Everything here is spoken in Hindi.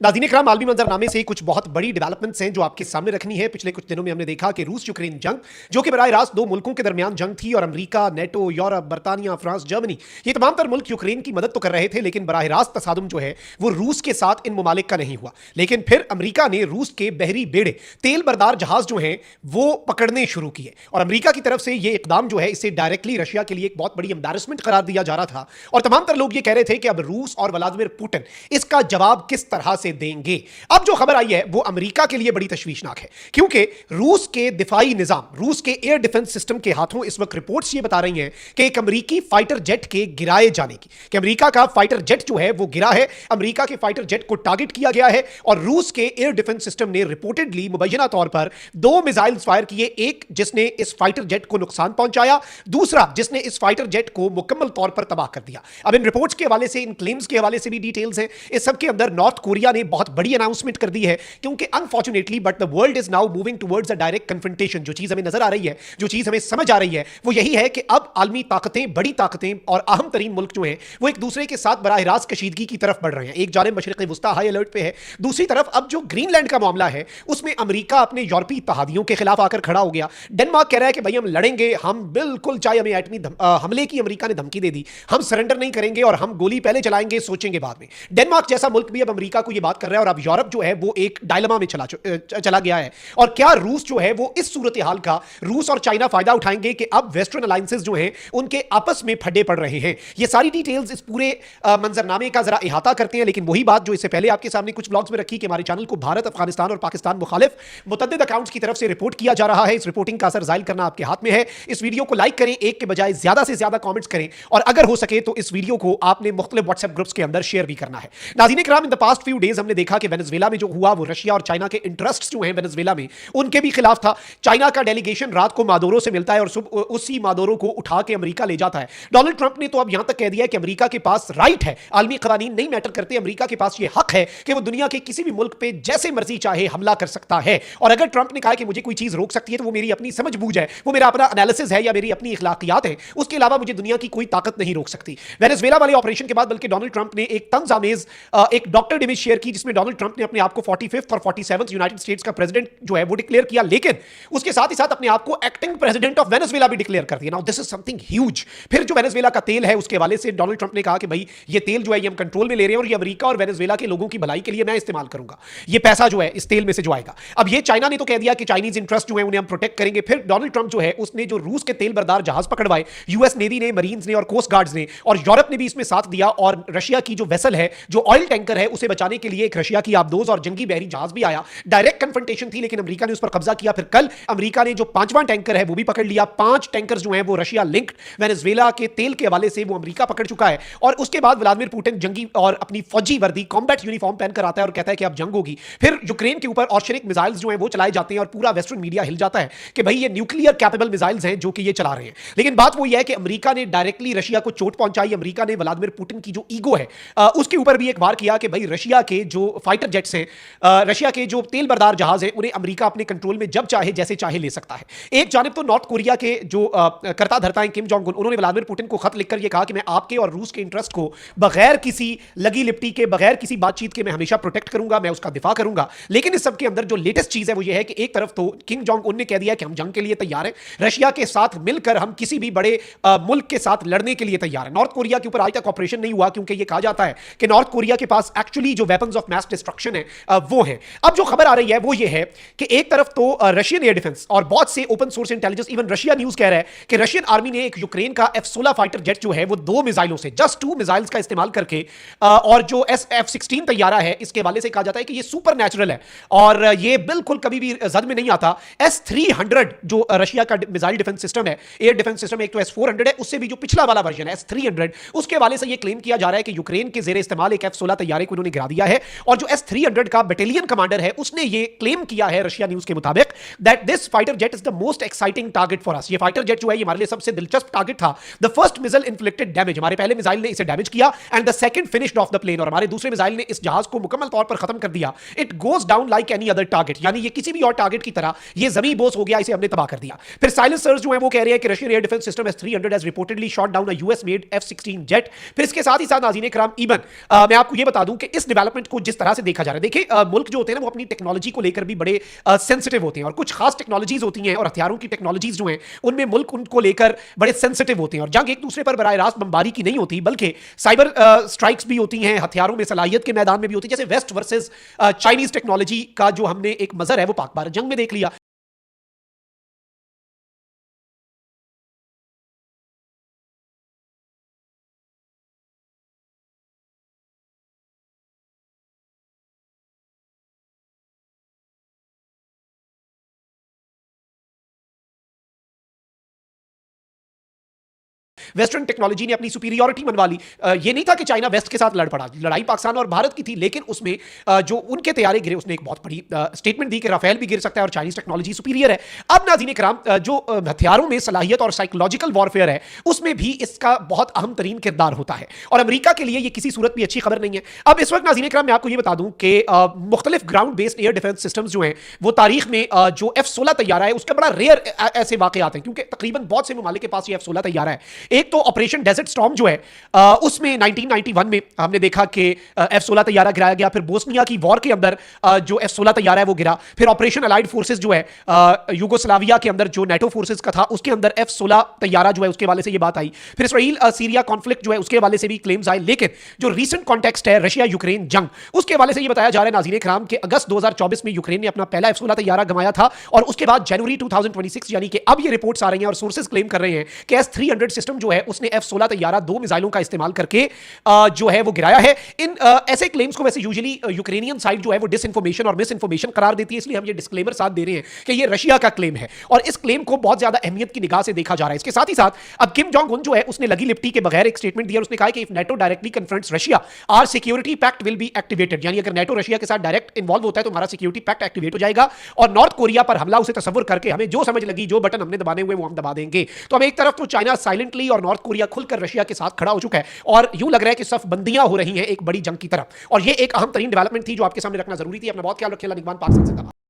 नाज़रीन इकराम, आलमी मंजरनामे से कुछ बहुत बड़ी डेवलपमेंट्स हैं जो आपके सामने रखनी है। पिछले कुछ दिनों में हमने देखा कि रूस यूक्रेन जंग, जो कि बराह रास्त दो मुल्कों के दरमियान जंग थी और अमेरिका, नेटो, यूरोप, बरतानिया, फ्रांस, जर्मनी, ये तमाम तर मुल्क यूक्रेन की मदद तो कर रहे थे, लेकिन बराह रास्त तसादुम जो है वो रूस के साथ इन ममालिक का नहीं हुआ। लेकिन फिर अमेरिका ने रूस के बहरी बेड़े, तेल बरदार जहाज जो हैं वो पकड़ने शुरू किए और अमेरिका की तरफ से ये इकदाम जो है इसे डायरेक्टली रशिया के लिए एक बहुत बड़ी एम्बैरेसमेंट करार दिया जा रहा था। और तमाम तर लोग ये कह रहे थे कि अब रूस और व्लादिमीर पुतिन इसका जवाब किस तरह से देंगे। अब जो खबर आई है वो अमेरिका के लिए बड़ी तशवीशनाक है, क्योंकि रूस के दिफाई निजाम, रूस के एयर डिफेंस सिस्टम के हाथों इस वक्त रिपोर्ट्स ये बता रही हैं कि एक अमेरिकी फाइटर जेट के गिराए जाने की, कि अमेरिका का फाइटर जेट जो है वो गिरा है, अमेरिका के फाइटर जेट को टारगेट किया गया है और रूस के एयर डिफेंस सिस्टम ने रिपोर्टेडली मुबैना तौर पर 2 मिसाइल फायर किए, एक जिसने इस फाइटर जेट को नुकसान पहुंचाया, दूसरा जिसने इस फाइटर जेट को मुकम्मल तौर पर तबाह कर दिया। अब इन रिपोर्ट्स के हवाले से, इन क्लेम्स के हवाले से भी डिटेल्स हैं। इस सब के अंदर नॉर्थ कोरिया ने बहुत बड़ी अनाउंसमेंट कर दी है, क्योंकि unfortunately but the world is now moving towards a direct confrontation. जो चीज हमें नजर आ रही है, जो चीज हमें समझ आ रही है, वो यही है कि अब आलमी ताकतें, बड़ी ताकतें और अहम तरीन मुल्क जो हैं वो एक दूसरे के साथ बराह रास्त कशीदगी की तरफ बढ़ रहे हैं। एक जानिब मशरिक़ वुस्ता हाई अलर्ट पे है, दूसरी तरफ अब जो ग्रीनलैंड का मामला है उसमें अमेरिका अपने यूरोपीय इत्तेहादियों के खिलाफ आकर खड़ा हो गया। डेनमार्क कह रहा है कि भाई हम लड़ेंगे, हम बिल्कुल, चाहे हमें एटमी हमले की अमेरिका ने धमकी दे दी, हम सरेंडर नहीं करेंगे और हम गोली पहले चलाएंगे, सोचेंगे बाद में। डेनमार्क जैसा मुल्क भी अब अमेरिका को यह बात कर रहा है और अब यूरोप जो है वो एक डायलेमा में चला गया है। और क्या रूस जो है वो इस सूरत हाल का, रूस और चाइना फायदा उठाएंगे कि अब वेस्टर्न अलायंसेस जो हैं उनके आपस में फड्डे पड़ रहे हैं। ये सारी डिटेल्स इस पूरे मंजरनामे का जरा इहाता करते हैं। लेकिन वही बात जो इससे पहले आपके सामने कुछ ब्लॉग्स में रखी कि हमारे चैनल को भारत, अफगानिस्तान और पाकिस्तान मुखालिफ मुतअद्दिद अकाउंट्स की तरफ से रिपोर्ट किया जा रहा है। इस रिपोर्टिंग का असर जाहिर करना आपके हाथ में है। इस वीडियो को लाइक करें, एक के बजाय ज्यादा से ज्यादा कमेंट्स करें और अगर हो सके तो इस वीडियो को आपने मुख्तलिफ व्हाट्सएप ग्रुप्स के अंदर शेयर भी करना है। नाज़रीन इकराम, in the past few days हमने देखा कि वेनेजुएला में जो हुआ वो रशिया और चाइना के इंटरेस्ट्स जो हैं वेनेजुएला में उनके भी खिलाफ था। चाइना का डेलीगेशन रात को मादोरो से मिलता है और सुबह उसी मादोरो को उठा के अमेरिका ले जाता है। डोनाल्ड ट्रंप ने तो अब यहां तक कह दिया है कि अमेरिका के पास राइट है, आलमी कवानीन नहीं मैटर करते, अमेरिका के पास यह हक है कि वो दुनिया के किसी भी मुल्क पे जैसे मर्जी चाहे हमला कर सकता है। और अगर ट्रंप ने कहा कि मुझे कोई चीज रोक सकती है तो वो मेरी अपनी समझ बूझ है, वो मेरा अपना एनालिसिस है या मेरी अपनी इखलाकियात है, उसके अलावा मुझे दुनिया की कोई ताकत नहीं रोक सकती। वेनेजुएला वाले ऑपरेशन के बाद बल्कि डोनाल्ड ट्रंप ने एक तंज आमेज एक डॉक्टर इमेज शेयर की, जिसमें डोनाल्ड ट्रंप ने अपने आप को 45th और 47th यूनाइटेड स्टेट्स का प्रेसिडेंट जो है वो डिक्लेयर किया, लेकिन उसके साथ ही साथ अपने आप को एक्टिंग प्रेसिडेंट ऑफ वेनेजुएला भी डिक्लेयर कर दिया। Now this is something huge. फिर जो वेनेजुएला का तेल है उसके हवाले से डोनाल्ड ट्रंप ने कहा कि भाई ये तेल जो है ये हम कंट्रोल में ले रहे हैं और ये अमेरिका और वेनेजुएला के लोगों की भलाई के लिए मैं इस्तेमाल करूंगा, ये पैसा जो है इस तेल में से जो आएगा। अब ये चाइना ने तो कह दिया कि चाइनीज इंटरेस्ट जो है उन्हें हम प्रोटेक्ट करेंगे। फिर डोनाल्ड ट्रंप जो है उसने जो रूस के तेल बरदार जहाज पकड़वाए, यूएस नेवी ने, मरीन्स ने और कोस्ट गार्ड्स ने और यूरोप ने भी इसमें साथ दिया और रशिया की जो वेसल है, जो ऑयल टैंकर है, उसे बचाने के लिए एक रशिया की आबदोज और जंगी बहरी जहाज भी आया। डायरेक्ट कन्फ्रंटेशन थी लेकिन अमेरिका ने उस पर कब्जा किया। फिर कल अमेरिका ने जो 5वां टैंकर है वो भी पकड़ लिया। 5 टैंकर जो हैं वो रशिया लिंक्ड वेनेजुएला के तेल के हवाले से वो अमेरिका पकड़ चुका है। और उसके बाद व्लादिमीर पुतिन जंगी और अपनी फौजी वर्दी, कॉम्बैट यूनिफॉर्म पहनकर आता है और कहता है कि अब जंग होगी। फिर यूक्रेन के ऊपर ऑर्शरिक मिसाइल्स जो हैं वो चलाए जाते हैं और पूरा वेस्टर्न मीडिया हिल जाता है कि भाई ये न्यूक्लियर कैपेबल मिसाइल्स हैं जो कि ये चला रहे हैं। लेकिन बात वो ये है कि अमेरिका ने डायरेक्टली रशिया को चोट पहुंचाई। अमेरिका ने व्लादिमीर पुतिन की जो ईगो है उसके ऊपर भी एक वार किया कि भाई रशिया के जो फाइटर जेट्स हैं, रशिया के जो तेल बरदार जहाज हैं, उन्हें अमेरिका अपने कंट्रोल में जब चाहे जैसे चाहे ले सकता है। एक जानिब तो नॉर्थ कोरिया के जो करता धरता है किम जोंग उन, उन्होंने व्लादिमीर पुतिन को खत लिखकर यह कहा कि मैं आपके और रूस के इंटरेस्ट को बगैर किसी लगी लिपटी के, बगैर किसी बातचीत के मैं हमेशा प्रोटेक्ट करूंगा, मैं उसका दिफा करूंगा। लेकिन इस सब के अंदर जो लेटेस्ट चीज है वो ये है कि एक तरफ तो किम जोंग उन ने कह दिया कि हम जंग के लिए तैयार हैं, रशिया के साथ मिलकर हम किसी भी बड़े मुल्क के साथ लड़ने के लिए तैयार हैं। नॉर्थ कोरिया के ऊपर आज तक ऑपरेशन नहीं हुआ क्योंकि यह कहा जाता है कि नॉर्थ कोरिया के पास एक्चुअली जो वेपन्स ऑफ मैस डिस्ट्रक्शन है वो है। अब जो खबर आ रही है वो ये है कि एक तरफ तो रशियन एयर डिफेंस और बहुत से open source intelligence, even Russia news कह रहा है कि रशियन आर्मी ने एक यूक्रेन का F-16 फाइटर जेट जो है वो 2 मिसाइलों से, जस्ट 2 मिसाइल्स का इस्तेमाल करके और जो F-16 तैयारा है इसके हवाले से कहा जाता है कि ये सुपर नेचुरल है और ये बिल्कुल कभी भी जद में नहीं आता। S-300 जो रशिया का मिसाइल डिफेंस सिस्टम है, एयर डिफेंस सिस्टम, एक तो S-400 है, उससे भी जो पिछला वाला वर्जन है S-300, उसके हवाले से ये क्लेम किया जा रहा है कि यूक्रेन के जेर इस्तेमाल एक F-16 तैयारे को उन्होंने गिरा दिया है। और जो S-300 का बटालियन कमांडर है उसने ये क्लेम किया है रशिया न्यूज के मुताबिक that this fighter jet is the most exciting target for us. ये फाइटर जेट जो है ये हमारे लिए सबसे दिलचस्प टारगेट था। The first missile inflicted damage, हमारे पहले मिसाइल ने इसे डैमेज किया, and the second finished off the plane, और हमारे दूसरे मिसाइल ने इस जहाज को मुकम्मल तौर पर खत्म कर दिया। It goes down like any other target, यानी ये किसी भी और टारगेट की तरह ये जमीन बोस हो गया, इसे हमने तबाह कर दिया। फिर साइलेंसर्स जो है वो कह रहे हैं कि Russian air defence system S-300 has reportedly shot down a US made F-16 jet. फिर इसके साथ ही साथ नाज़रीन इकराम, इवन मैं आपको ये बता दूं कि इस डेवलपमेंट डेवलपमेंट को जिस तरह से देखा जा रहा है, देखिए मुल्क जो होते हैं ना वो अपनी टेक्नोलॉजी को लेकर भी बड़े सेंसिटिव होते हैं, और कुछ खास टेक्नोलॉजीज होती हैं और हथियारों की टेक्नोलॉजीज जो हैं उनमें मुल्क उनको लेकर बड़े सेंसिटिव होते हैं, और जंग एक दूसरे पर बराह रास्त बमबारी की नहीं होती बल्कि साइबर स्ट्राइक्स भी होती हैं, हथियारों में सलाहियत के मैदान में भी होती है, जैसे वेस्ट वर्सेस चाइनीज टेक्नोलॉजी का जो हमने एक मजर है वो पाक भारत जंग में देख लिया। वेस्टर्न टेक्नोलॉजी ने अपनी सुपीरियरिटी मनवा ली। ये नहीं था कि चाइना वेस्ट के साथ लड़ पड़ा, लड़ाई पाकिस्तान और भारत की थी, लेकिन उसमें जो उनके तैयारे गिरे उसने एक बहुत बड़ी स्टेटमेंट दी कि राफेल भी गिर सकता है और चाइनीज टेक्नोलॉजी सुपीरियर है। अब नाज़रीन कराम, जो हथियारों में सलाहियत और साइकोलॉजिकल वॉरफेयर है उसमें भी इसका बहुत अहम तरीन किरदार होता है, और अमेरिका के लिए ये किसी सूरत भी अच्छी खबर नहीं है। अब इस वक्त नाज़रीन कराम मैं आपको ये बता दूं कि मुख्तलिफ ground based air defence systems जो हैं वो तारीख में जो F-16 तैयारा है उसका बड़ा रेयर ऐसे वाक़े आते हैं, क्योंकि तकरीबन बहुत से ममालिक के पास ये F-16 तैयारा है। एक तो ऑपरेशन डेजर्ट स्टॉर्म जो है उसमें 1991 में हमने देखा कि F-16 तैयारा गिराया गया, फिर बोस्निया की वॉर के अंदर जो F-16 तैयारा है वो गिरा, फिर ऑपरेशन अलाइड फोर्सेस जो है यूगोस्लाविया के अंदर जो नेटो फोर्सेस का था उसके अंदर F-16 तैयारा जो है उसके वाले से ये बात आई, फिर इसराइल सीरिया कॉन्फ्लिक्ट जो है उसके वाले से भी क्लेम्स आए। लेकिन जो रीसेंट कॉन्टेक्स्ट है रशिया यूक्रेन जंग, उसके वाले से ये बताया जा रहा है नाज़रीन कराम कि अगस्त 2024 में यूक्रेन ने अपना पहला F-16 तैयारा गंवाया था, और उसके बाद जनवरी 2026 यानी कि अब ये रिपोर्ट्स आ रही हैं और सोर्सेस क्लेम कर रहे हैं कि S-300 सिस्टम जो है उसने F-16 तैयारा 2 मिसाइलों का इस्तेमाल करके जो है वो गिराया है। इन ऐसे क्लेम्स को वैसे यूजुअली यूक्रेनियन साइड जो है वो डिसइंफॉर्मेशन और मिस इन्फॉर्मेशन करार देती है, इसलिए हम ये डिस्क्लेमर साथ दे रहे हैं कि ये रशिया का क्लेम है, और इस क्लेम को बहुत ज्यादा अहमियत की निगाह से देखा जा रहा है। इसके साथ ही साथ अब किम जोंग उन जो है उसने लगी लिपटी के बगैर एक स्टेटमेंट दिया, उसने कहा कि if NATO directly confronts Russia our security pact will be activated, यानी अगर नेटो रशिया के साथ डायरेक्ट इन्वॉल्व होता है तो हमारा सिक्योरिटी पैक्ट एक्टिवेट हो जाएगा, और नॉर्थ कोरिया पर हमला उसे तस्वुर करके हमें जो समझ लगी जो बटन हमने दबाने हुए वो हम दबा देंगे। तो अब एक तरफ तो चाइना साइलेंटली और नॉर्थ कोरिया खुलकर रशिया के साथ खड़ा हो चुका है, और यूं लग रहा है कि सफ बंदियां हो रही हैं एक बड़ी जंग की तरफ, और ये एक अहम तरीन डेवलपमेंट थी जो आपके सामने रखना जरूरी थी। अपना बहुत ख्याल रखिए। निगमान पाकिस्तान से।